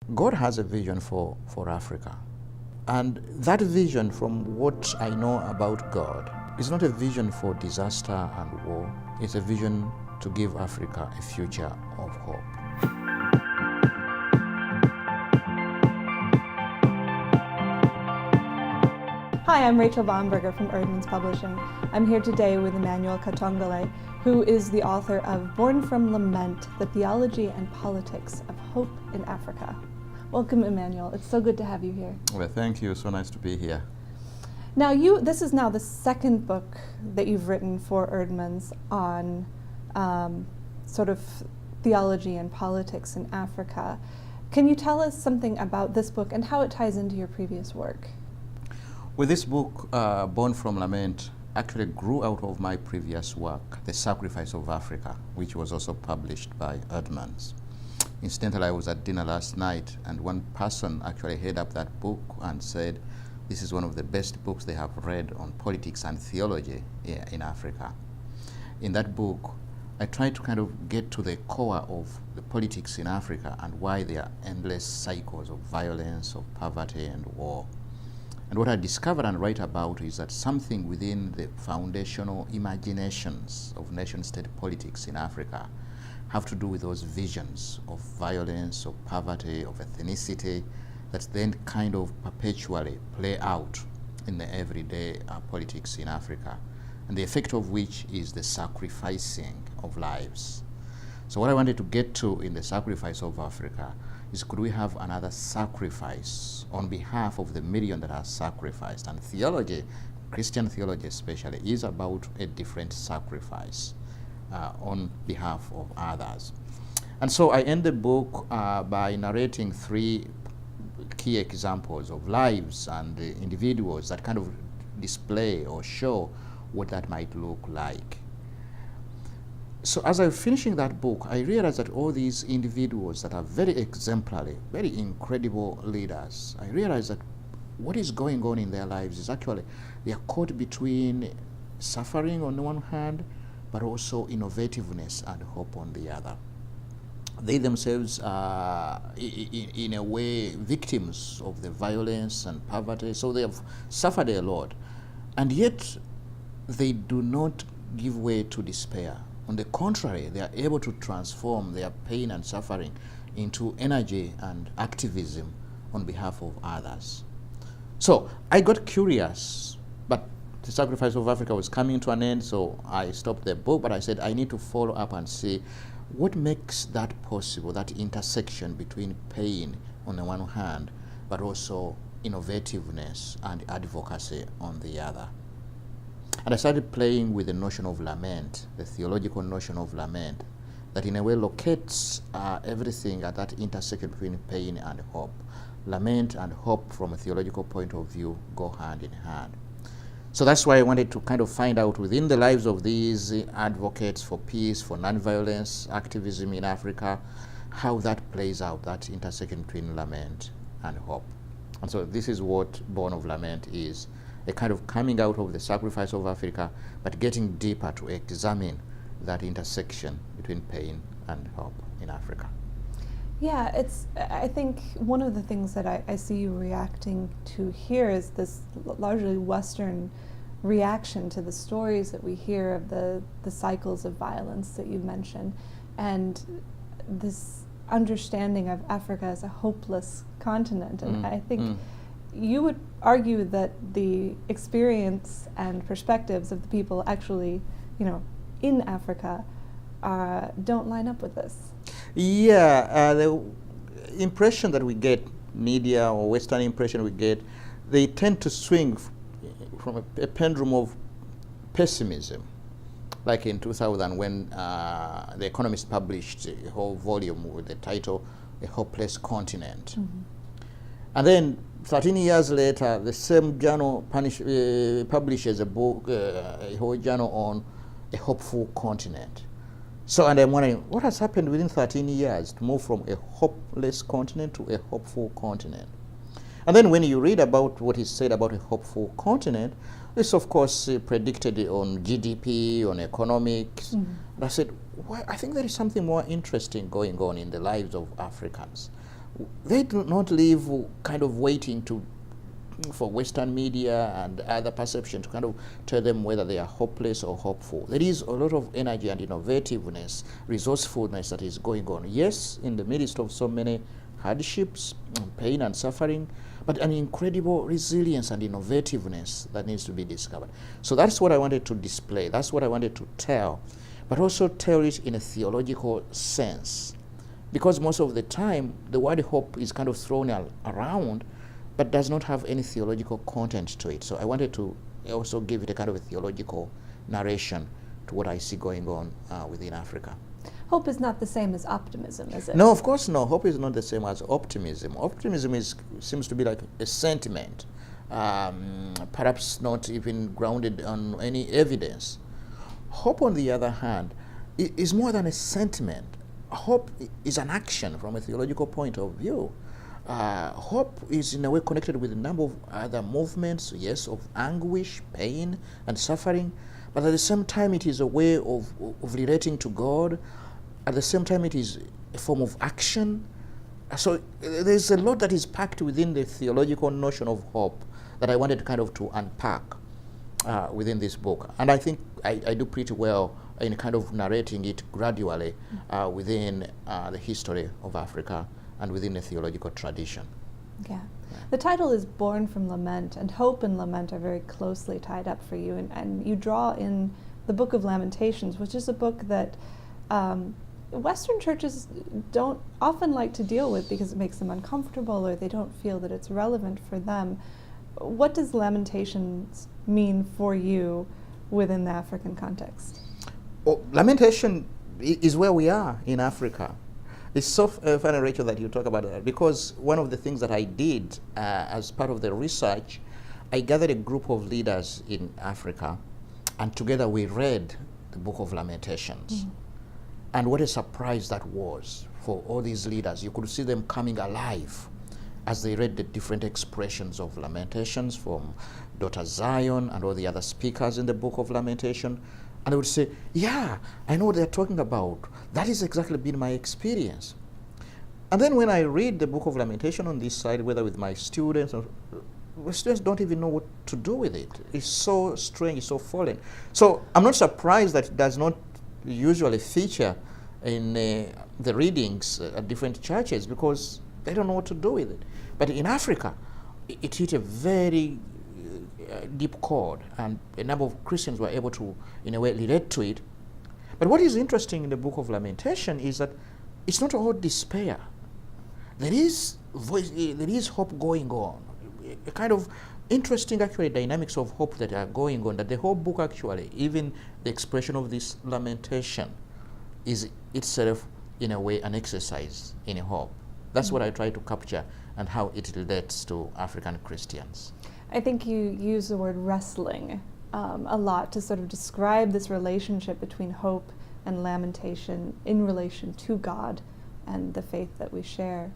God has a vision for Africa. And that vision, from what I know about God, is not a vision for disaster and war. It's a vision to give Africa a future of hope. Hi, I'm Rachel Bomberger from Eerdmans Publishing. I'm here today with Emmanuel Katongole, who is the author of Born from Lament, the Theology and Politics of Hope in Africa. Welcome, Emmanuel. It's so good to have you here. Well, thank you. So nice to be here. Now, this is now the second book that you've written for Eerdmans on sort of theology and politics in Africa. Can you tell us something about this book and how it ties into your previous work? Well, this book, Born from Lament, actually grew out of my previous work, The Sacrifice of Africa, which was also published by Eerdmans. Incidentally, I was at dinner last night, and one person actually held up that book and said, this is one of the best books they have read on politics and theology in Africa. In that book, I tried to kind of get to the core of the politics in Africa and why there are endless cycles of violence, of poverty, and war. And what I discovered and write about is that something within the foundational imaginations of nation-state politics in Africa have to do with those visions of violence, of poverty, of ethnicity that then kind of perpetually play out in the everyday politics in Africa, and the effect of which is the sacrificing of lives. So what I wanted to get to in The Sacrifice of Africa is, could we have another sacrifice on behalf of the million that are sacrificed? And theology, Christian theology especially, is about a different sacrifice on behalf of others. And so I end the book by narrating three key examples of lives and individuals that kind of display or show what that might look like. So as I was finishing that book, I realized that all these individuals that are very exemplary, very incredible leaders, I realized that what is going on in their lives is actually they are caught between suffering on the one hand, but also innovativeness and hope on the other. They themselves are, in a way, victims of the violence and poverty, so they have suffered a lot. And yet, they do not give way to despair. On the contrary, they are able to transform their pain and suffering into energy and activism on behalf of others. So I got curious, but The Sacrifice of Africa was coming to an end, so I stopped the book, but I said I need to follow up and see what makes that possible, that intersection between pain on the one hand, but also innovativeness and advocacy on the other. And I started playing with the notion of lament, the theological notion of lament, that in a way locates everything at that intersection between pain and hope. Lament and hope from a theological point of view go hand in hand. So that's why I wanted to kind of find out within the lives of these advocates for peace, for nonviolence activism in Africa, how that plays out, that intersection between lament and hope. And so this is what Born of Lament is, a kind of coming out of the sacrifice of Africa, but getting deeper to examine that intersection between pain and hope in Africa. Yeah, I think one of the things that I see you reacting to here is this largely Western reaction to the stories that we hear of the cycles of violence that you mentioned, and this understanding of Africa as a hopeless continent. And I think you would argue that the experience and perspectives of the people actually, in Africa don't line up with this. Yeah, the impression that we get, media or Western impression we get, they tend to swing from a pendulum of pessimism. Like in 2000 when The Economist published a whole volume with the title, A Hopeless Continent. Mm-hmm. And then 13 years later, the same journal publishes a book, a whole journal on a hopeful continent. So, and I'm wondering, what has happened within 13 years to move from a hopeless continent to a hopeful continent? And then when you read about what is said about a hopeful continent, it's of course predicted on GDP, on economics. Mm-hmm. And I said, well, I think there is something more interesting going on in the lives of Africans. they do not live kind of waiting for Western media and other perception to kind of tell them whether they are hopeless or hopeful. There is a lot of energy and innovativeness, resourcefulness that is going on. Yes, in the midst of so many hardships, pain and suffering, but an incredible resilience and innovativeness that needs to be discovered. So that's what I wanted to display. That's what I wanted to tell, but also tell it in a theological sense. Because most of the time, the word hope is kind of thrown around, but does not have any theological content to it. So I wanted to also give it a kind of a theological narration to what I see going on within Africa. Hope is not the same as optimism, is it? No, of course no. Hope is not the same as optimism. Optimism seems to be like a sentiment, perhaps not even grounded on any evidence. Hope, on the other hand, is more than a sentiment. Hope is an action from a theological point of view. Hope is in a way connected with a number of other movements, yes, of anguish, pain, and suffering, but at the same time it is a way of relating to God. At the same time it is a form of action. So there's a lot that is packed within the theological notion of hope that I wanted kind of to unpack within this book. And I think I do pretty well in kind of narrating it gradually within the history of Africa and within the theological tradition. Yeah. The title is Born from Lament, and hope and lament are very closely tied up for you. And you draw in the book of Lamentations, which is a book that Western churches don't often like to deal with because it makes them uncomfortable or they don't feel that it's relevant for them. What does Lamentations mean for you within the African context? Well, Lamentation is where we are in Africa. It's so funny, Rachel, that you talk about that, because one of the things that I did as part of the research, I gathered a group of leaders in Africa, and together we read the book of Lamentations. Mm-hmm. And what a surprise that was for all these leaders. You could see them coming alive as they read the different expressions of Lamentations from Dr. Zion and all the other speakers in the book of Lamentation. And they would say, yeah, I know what they're talking about. That has exactly been my experience. And then when I read the book of Lamentation on this side, whether with my students, or students don't even know what to do with it. It's so strange, it's so foreign. So I'm not surprised that it does not usually feature in the readings at different churches, because they don't know what to do with it. But in Africa, it hit a very deep chord, and a number of Christians were able to, in a way, relate to it. But what is interesting in the book of Lamentation is that it's not all despair. There is hope going on, a kind of interesting, actually, dynamics of hope that are going on, that the whole book, actually, even the expression of this lamentation, is itself, in a way, an exercise in hope. That's what I try to capture, and how it relates to African Christians. I think you use the word wrestling a lot to sort of describe this relationship between hope and lamentation in relation to God and the faith that we share.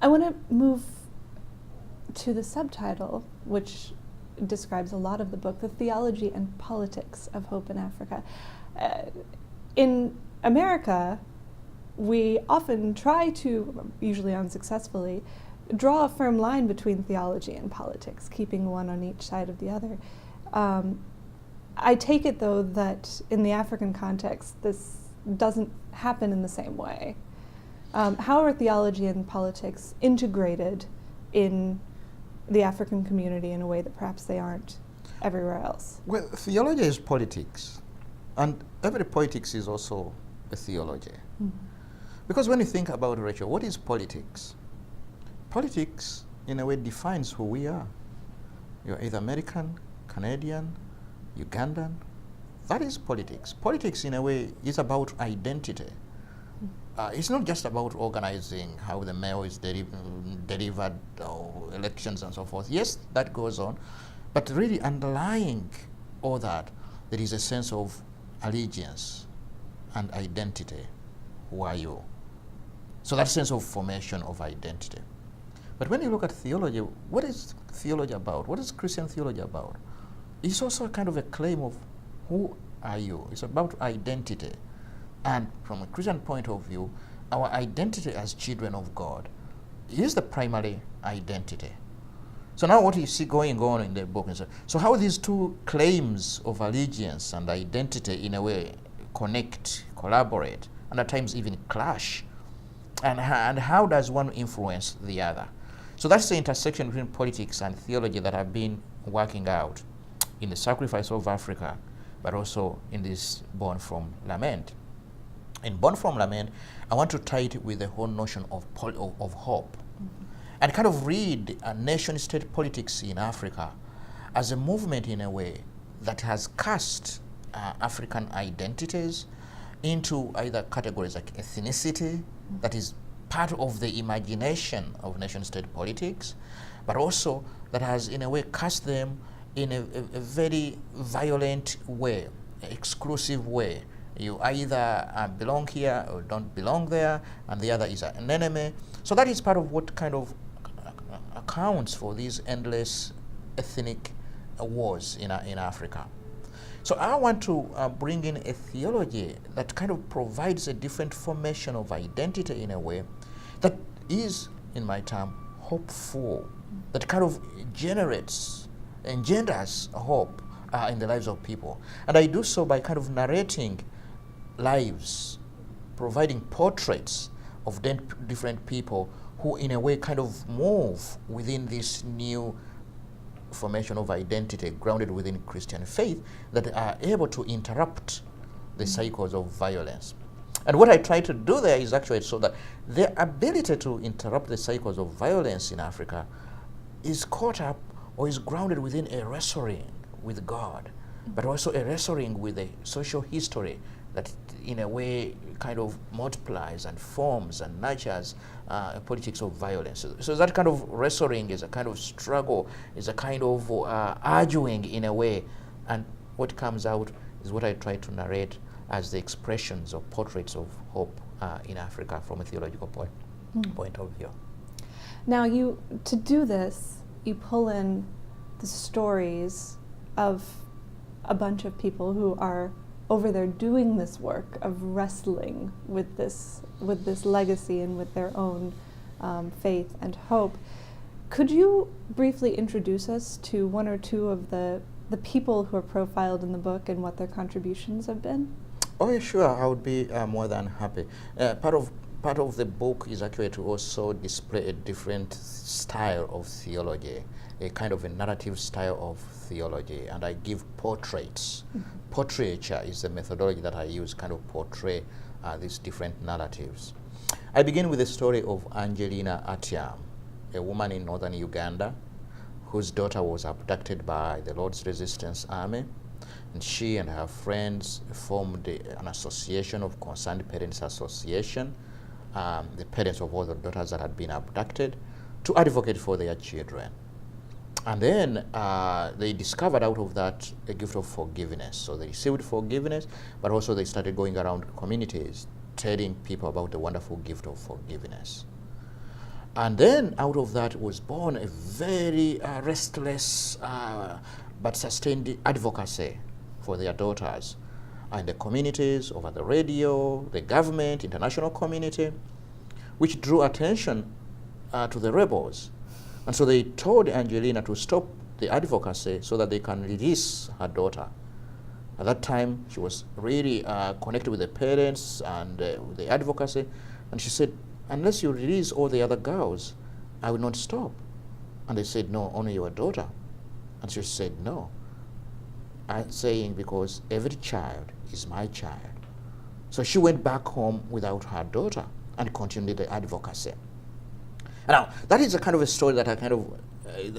I want to move to the subtitle, which describes a lot of the book, the Theology and Politics of Hope in Africa. In America, we often try to, usually unsuccessfully, draw a firm line between theology and politics, keeping one on each side of the other. I take it, though, that in the African context, this doesn't happen in the same way. How are theology and politics integrated in the African community in a way that perhaps they aren't everywhere else? Well, theology is politics, and every politics is also a theology. Mm-hmm. Because when you think about it, Rachel, what is politics? Politics, in a way, defines who we are. You're either American, Canadian, Ugandan. That is politics. Politics, in a way, is about identity. It's not just about organizing how the mail is delivered or elections and so forth. Yes, that goes on. But really underlying all that, there is a sense of allegiance and identity. Who are you? So that sense of formation of identity. But when you look at theology, what is theology about? What is Christian theology about? It's also a kind of a claim of who are you? It's about identity. And from a Christian point of view, our identity as children of God is the primary identity. So now what you see going on in the book is, so how these two claims of allegiance and identity in a way connect, collaborate, and at times even clash, and how does one influence the other? So that's the intersection between politics and theology that I've been working out in the Sacrifice of Africa, but also in this Born from Lament. In Born from Lament, I want to tie it with the whole notion of hope, and kind of read nation-state politics in Africa as a movement in a way that has cast African identities into either categories like ethnicity, that is part of the imagination of nation-state politics, but also that has in a way cast them in a very violent way, exclusive way. You either belong here or don't belong there, and the other is an enemy. So that is part of what kind of accounts for these endless ethnic wars in Africa. So I want to bring in a theology that kind of provides a different formation of identity in a way that is, in my term, hopeful, that kind of engenders hope in the lives of people. And I do so by kind of narrating lives, providing portraits of different people who in a way kind of move within this new formation of identity grounded within Christian faith that are able to interrupt the cycles of violence. And what I try to do there is actually so that their ability to interrupt the cycles of violence in Africa is caught up or is grounded within a wrestling with God, but also a wrestling with a social history that in a way kind of multiplies and forms and nurtures a politics of violence. So that kind of wrestling is a kind of struggle, is a kind of arguing in a way, and what comes out is what I try to narrate as the expressions or portraits of hope in Africa from a theological point of view. Now to do this, you pull in the stories of a bunch of people who are over there doing this work of wrestling with this legacy and with their own faith and hope. Could you briefly introduce us to one or two of the people who are profiled in the book and what their contributions have been? Oh, yeah, sure. I would be more than happy. Part of the book is actually to also display a different style of theology, a kind of a narrative style of theology, and I give portraits. Portraiture is the methodology that I use, kind of portray these different narratives. I begin with the story of Angelina Atiam, a woman in northern Uganda whose daughter was abducted by the Lord's Resistance Army, and she and her friends formed an association of Concerned Parents Association, the parents of all the daughters that had been abducted, to advocate for their children. And then they discovered out of that a gift of forgiveness. So they received forgiveness, but also they started going around communities telling people about the wonderful gift of forgiveness. And then out of that was born a very restless but sustained advocacy for their daughters and the communities, over the radio, the government, international community, which drew attention to the rebels. And so they told Angelina to stop the advocacy so that they can release her daughter. At that time, she was really connected with the parents and with the advocacy. And she said, unless you release all the other girls, I will not stop. And they said, no, only your daughter. And she said, no. I'm saying because every child is my child. So she went back home without her daughter and continued the advocacy. Now, that is a kind of a story that I kind of,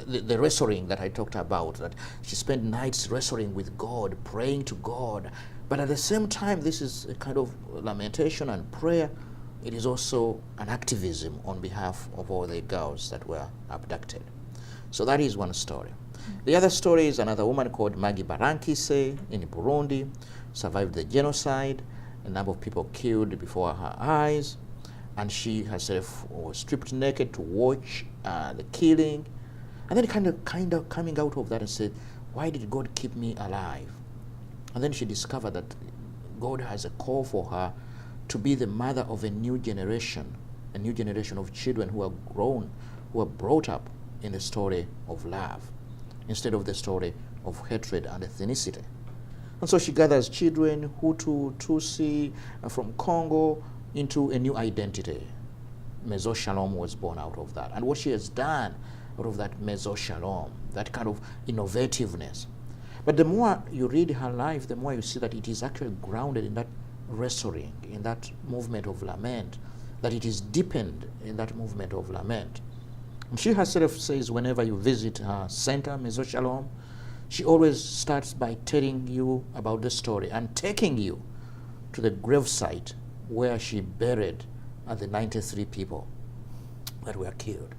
the wrestling that I talked about, that she spent nights wrestling with God, praying to God. But at the same time, this is a kind of lamentation and prayer. It is also an activism on behalf of all the girls that were abducted. So that is one story. The other story is another woman called Maggie Barankise in Burundi, survived the genocide, a number of people killed before her eyes, and she herself was stripped naked to watch the killing, and then kind of coming out of that and said, why did God keep me alive? And then she discovered that God has a call for her to be the mother of a new generation of children who are grown, who are brought up in the story of love instead of the story of hatred and ethnicity. And so she gathers children, Hutu, Tutsi, from Congo, into a new identity. Meso Shalom was born out of that. And what she has done out of that Meso Shalom, that kind of innovativeness. But the more you read her life, the more you see that it is actually grounded in that restoring, in that movement of lament, that it is deepened in that movement of lament. And she herself says whenever you visit her center, Meso Shalom, she always starts by telling you about the story and taking you to the gravesite where she buried the 93 people that were killed.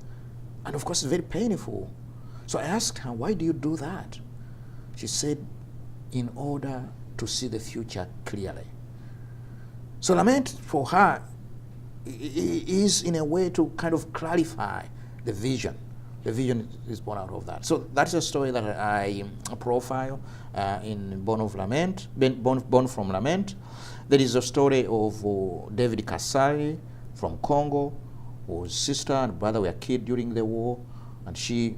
And of course, it's very painful. So I asked her, why do you do that? She said, in order to see the future clearly. So lament for her is in a way to kind of clarify the vision. The vision is born out of that. So that's a story that I profile in Born from Lament. There is a story of David Kasari from Congo, whose sister and brother were killed during the war, and he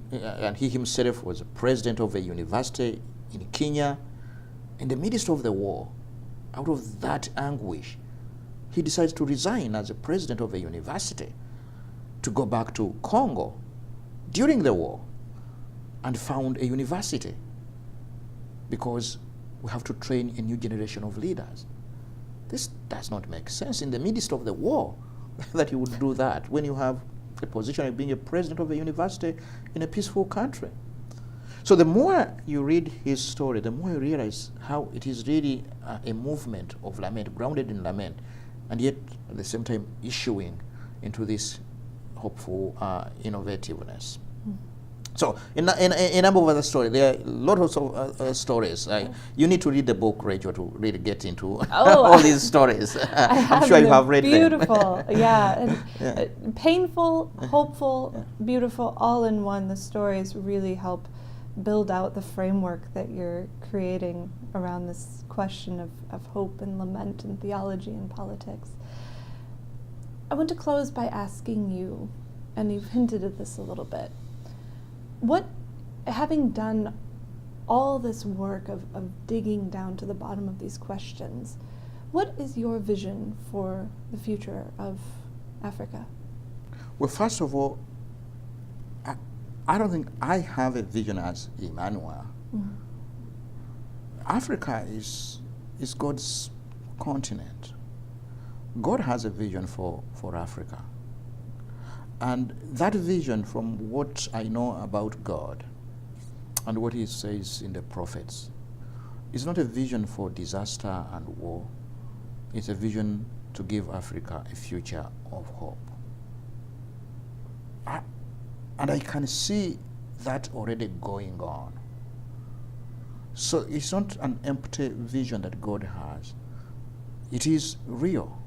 himself was president of a university in Kenya. In the midst of the war, out of that anguish, he decides to resign as a president of a university to go back to Congo during the war and found a university, because we have to train a new generation of leaders. This does not make sense in the midst of the war that you would do that when you have a position of being a president of a university in a peaceful country. So the more you read his story, the more you realize how it is really a movement of lament, grounded in lament, and yet at the same time issuing into this hopeful innovativeness. So in a number of other stories, there are lots of stories. You need to read the book, Rachel, to really get into all these stories. I'm sure you have read them. Beautiful, yeah. And painful, hopeful, beautiful, all in one. The stories really help build out the framework that you're creating around this question of hope and lament and theology and politics. I want to close by asking you, and you've hinted at this a little bit, what, having done all this work of digging down to the bottom of these questions, what is your vision for the future of Africa? Well, first of all, I don't think I have a vision as Emmanuel. Mm-hmm. Africa is God's continent. God has a vision for Africa. And that vision, from what I know about God and what he says in the prophets, is not a vision for disaster and war. It's a vision to give Africa a future of hope. And I can see that already going on. So it's not an empty vision that God has. It is real.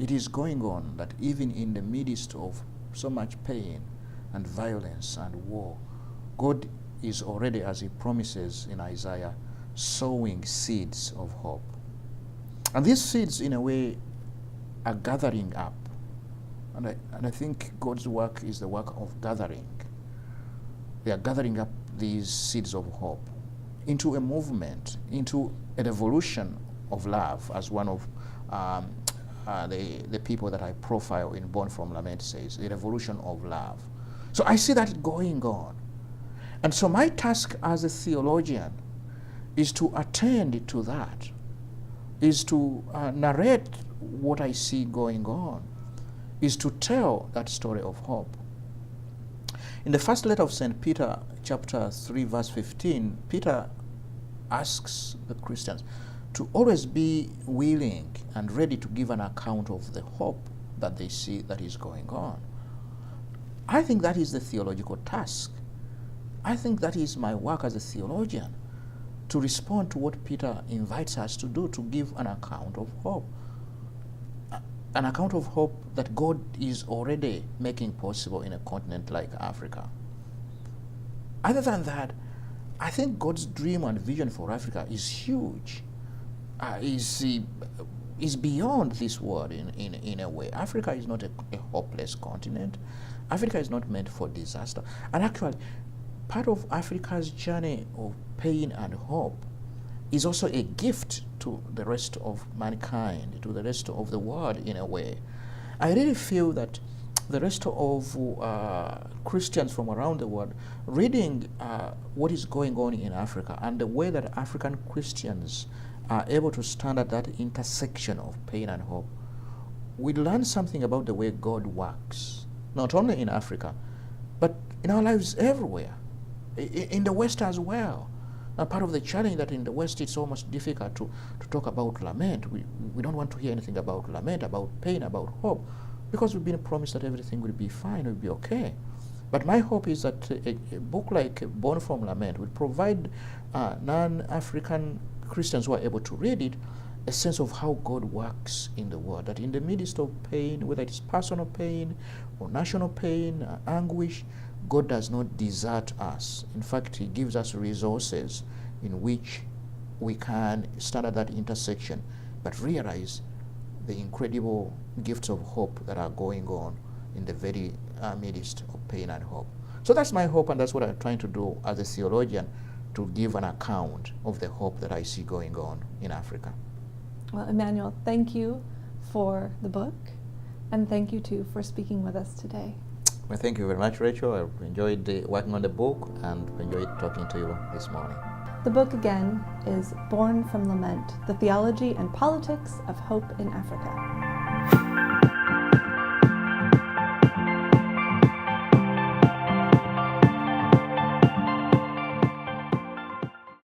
It is going on, that even in the midst of so much pain and violence and war, God is already, as he promises in Isaiah, sowing seeds of hope. And these seeds, in a way, are gathering up. And I think God's work is the work of gathering. They are gathering up these seeds of hope into a movement, into a revolution of love, as one of the people that I profile in Born from Lament says, a revolution of love. So I see that going on. And so my task as a theologian is to attend to that, is to narrate what I see going on, is to tell that story of hope. In the first letter of St. Peter, chapter 3, verse 15, Peter asks the Christians to always be willing and ready to give an account of the hope that they see that is going on. I think that is the theological task. I think that is my work as a theologian, to respond to what Peter invites us to do, to give an account of hope. An account of hope that God is already making possible in a continent like Africa. Other than that, I think God's dream and vision for Africa is huge. is beyond this world in a way. Africa is not a hopeless continent. Africa is not meant for disaster. And actually, part of Africa's journey of pain and hope is also a gift to the rest of mankind, to the rest of the world in a way. I really feel that the rest of Christians from around the world reading what is going on in Africa and the way that African Christians are able to stand at that intersection of pain and hope, we learn something about the way God works, not only in Africa, but in our lives everywhere, in the West as well. And part of the challenge that in the West it's almost difficult to talk about lament. We don't want to hear anything about lament, about pain, about hope, because we've been promised that everything will be fine, will be okay. But my hope is that a book like Born from Lament will provide non-African Christians who are able to read it a sense of how God works in the world, that in the midst of pain, whether it's personal pain or national pain, anguish, God does not desert us. In fact, He gives us resources in which we can stand at that intersection, but realize the incredible gifts of hope that are going on in the very midst of pain and hope. So that's my hope, and that's what I'm trying to do as a theologian, to give an account of the hope that I see going on in Africa. Well, Emmanuel, thank you for the book, and thank you too for speaking with us today. Well, thank you very much, Rachel. I enjoyed working on the book and enjoyed talking to you this morning. The book again is Born from Lament, The Theology and Politics of Hope in Africa.